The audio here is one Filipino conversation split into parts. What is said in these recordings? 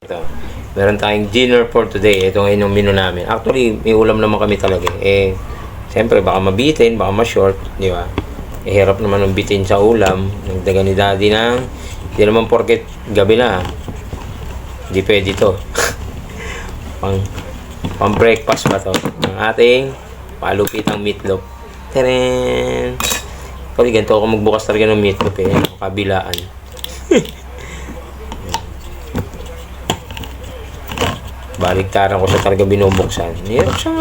Ito, meron tayong dinner for today. Ito ngayon yung menu namin. Actually, may ulam naman kami talaga. Siyempre, baka mabitin, baka ma-short, di ba? Hirap naman ng bitin sa ulam. Nagdaga ni daddy ng, hindi naman porket gabi na. Hindi pwede to. pang breakfast ba to? Ang ating palupitang meatloaf. Taren! Actually, ganito ako magbukas talaga ng meatloaf kabilaan. Baliktaran ko siya talaga binubuksan. Hirap siyang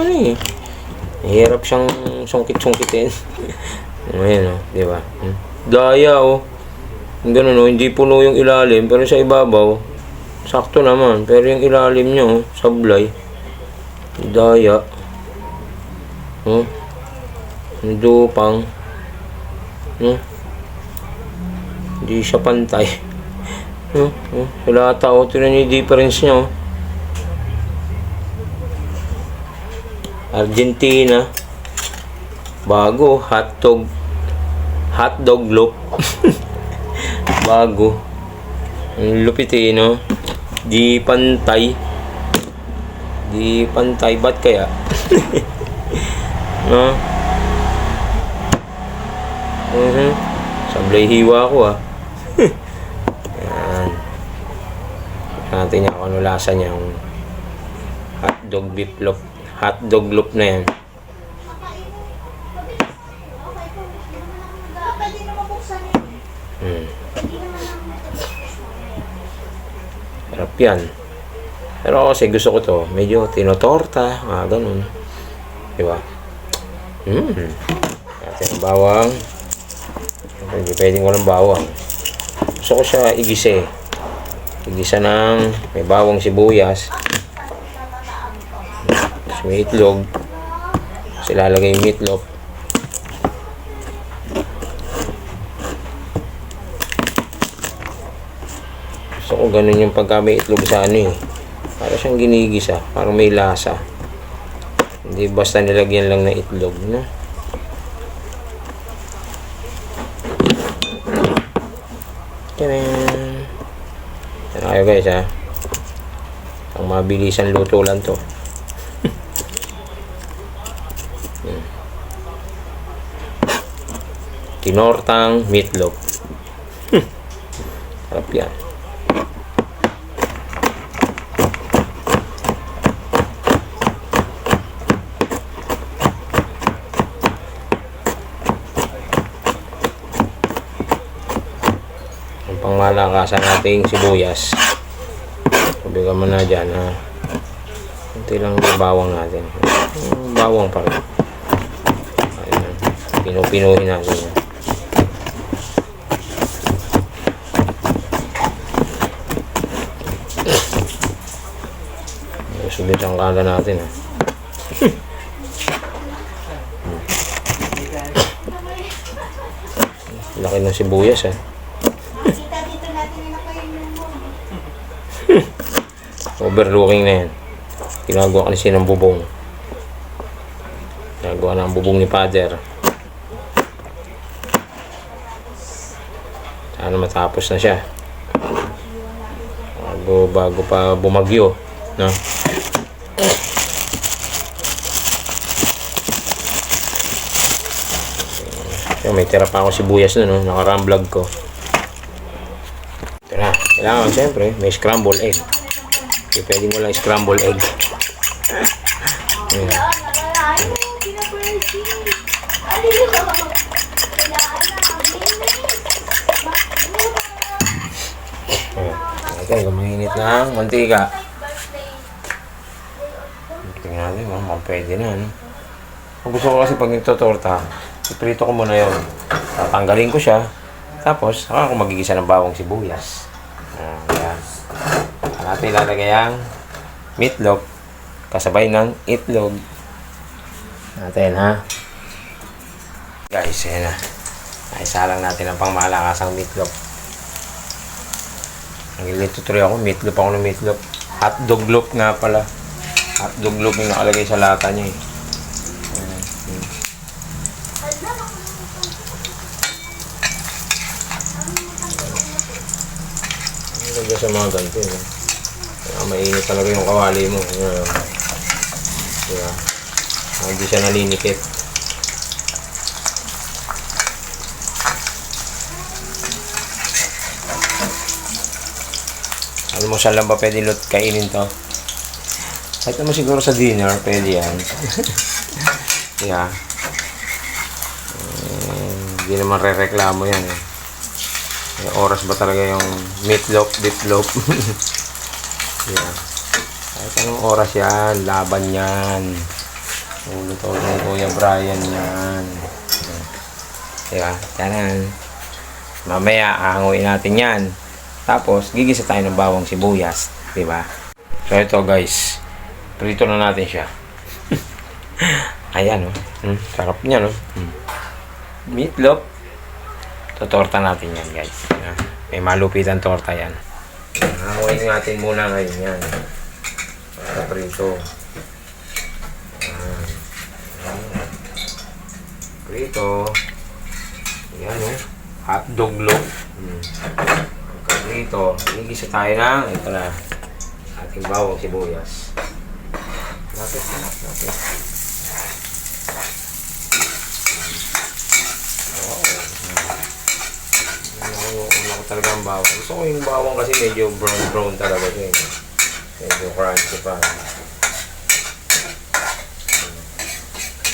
hirap siyang sungkit-sungkitin. Ayan di ba? Daya Ganun hindi puno yung ilalim pero sa ibabaw sakto naman. Pero yung ilalim niya sablay. Daya. Dupang. Hindi siya pantay. Wala tao. Tinan niyo yung difference niya Argentina. Bago. Hotdog loaf. Bago. Lupit Di pantay. Di pantay. Ba't kaya? No? Sablay hiwa ko Yan. Natin niya kung ano lasa niya. Hotdog beef loaf. Hotdog loaf na yan. Sarap yan. Pero kasi gusto ko to. Medyo tinotorta. Ganun. Diba? Natin ang bawang. Hindi pwedeng walang bawang. Gusto ko siya igisa Igisa ng may bawang sibuyas. May itlog. Kasi lalagay yung meatloaf. Gusto ko ganun yung pagka may itlog sa para siyang ginigisa. Parang may lasa. Hindi basta nilagyan lang ng itlog. Taran! Yan kayo guys Ang mabilisan luto lang to. Tinortang meatloaf. Sarap yan. Ang pangmalakasan nating sibuyas. Bigyan mo na dyan kunti lang yung bawang natin. Bawang pa rin. Pinupinuhin natin yan. Sulit ang kala natin Laki ng sibuyas Overlooking na yan. Ginagawa ka kasi ng bubong. Ginagawa ng bubong ni Father. Sana matapos na siya. Bago pa bumagyo. No? So, may tira pa ako sibuyas nakarang vlog ko. Ito na. Kailangan siyempre may scramble egg. Hindi pwedeng walang scramble egg. Okay, gumainit na ang mantika. Tingnan natin, pwede na. Kung gusto ko kasi pag nagtotorta, iprito ko muna yun. Tatanggalin ko siya. Tapos, saka ako magigisa ng bawang sibuyas. Ayan. Natin ilalagay ang meatloaf. Kasabay ng itlog. Natin, Guys, ayan na. Naisalang natin ang pangmalakasang meatloaf. Nagilitutuloy ako. Meatloaf ako ng meatloaf. Hotdog loaf nga pala. Hotdog loaf yung nakalagay sa lata niya Nilagay sa mga ganito mainit talaga yung kawali mo. Diba? Hindi siya naninikit. Alam mo siya lang ba pwede kainin to? Kahit naman siguro sa dinner, pwede yan. Yeah. Hindi naman re-reklamo yan eh. May oras ba talaga yung meatloaf, beefloaf? Yeah. Kahit anong oras yan, laban yan. Uluto ni Kuya Brian yan. Diba? Tanan. Mamaya, aanguin natin yan. Tapos, gigisa tayo ng bawang sibuyas. Diba? So, ito guys. Prito na natin siya. Ayan, oh. Sarap niya, no? Meatloaf. Totorta natin yan, guys. May malupitan torta yan. Aanguin natin muna ngayon yan. Para prito. Prito. Ayan, oh. Hotdog loaf. Prito. Gigisa tayo ng, ito na, ating bawang sibuyas. Lapit. Una ko talaga ang bawang. Gusto ko yung bawang kasi medyo brown talaga siya. Medyo crunchy pa.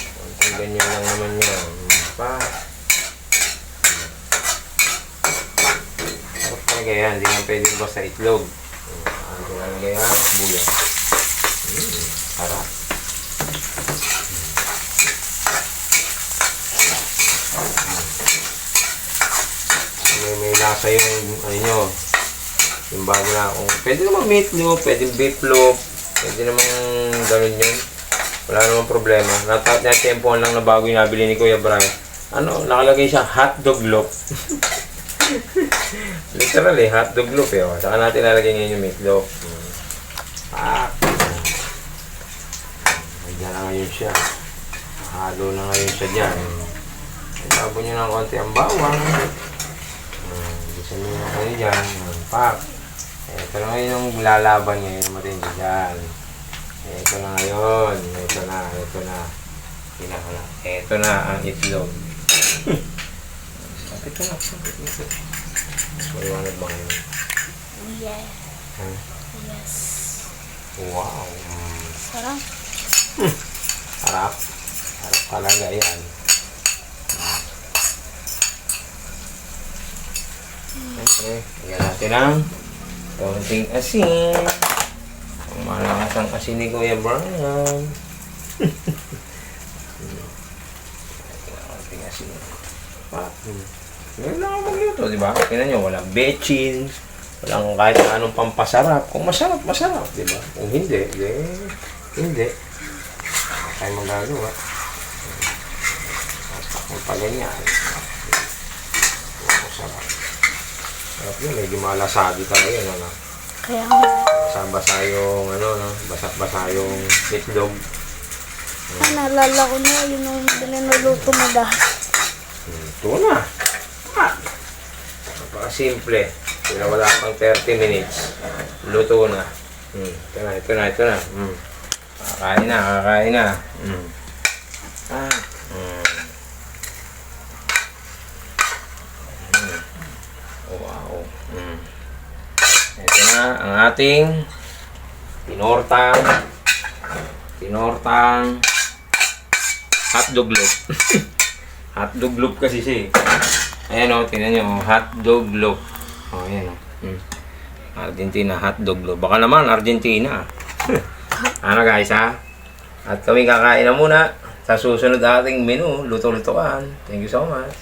Konting ganyan lang naman yan. Sarap talaga yan. Hindi nga pwede basta itlog. Ano talaga yan? Buyas. Sarap. May lasa yung ano nyo, yung bago na kung pwede naman meatloaf, pwede beefloaf, pwede naman gano'n yun, wala namang problema. Natempohan lang na bago yung nabili ni Kuya Brian, ano, nakalagay siya hotdog loaf. Literally hotdog loaf eh, saka natin lalagay ngayon yung meatloaf. Nandiyan na ngayon siya, halo na ngayon siya dyan. Ibabo nyo ng konti ang bawang. Gusto nyo na kayo dyan. Pak. Ito na ngayon yung lalaban ngayon matindi dyan. Ito na ngayon. Ito na. Ito na ang itlog. Ito na. Maliwanag ba ngayon? Yes. Yes. Wow. Sarap. Sarap. Sarap talaga yan. Okay, lagyan natin ang konting asin. Ang malakas ang asin ni Kuya Brian. Konting asin. Ngayon lang ako magluto, di ba? Tingnan nyo, walang bechin, walang kahit anong pampasarap. Kung masarap, masarap, di ba? Kung hindi, hindi. Kaya magagawa. Basta kung pa ganyan. Masarap. Sarap yun, medyo malasagi talaga yun, ano? Kaya nga. Basa-basa yung, ano, no? Basa-basa yung itlog. Naalala ko na yun yung binuluto mo dahil. Ito na. Napaka-simple. Wala pang 30 minutes. Luto na. Ito na. Kakain na. Wow. Ito na ang ating tinortang hotdog loaf. Hotdog loaf kasi siya eh. Ayan o, tingnan nyo, hotdog loaf. O, ayan o. Argentina hotdog loaf. Baka naman, Argentina. Ano guys ha? At kami kakain na muna sa susunod ating menu, luto-lutoan. Thank you so much.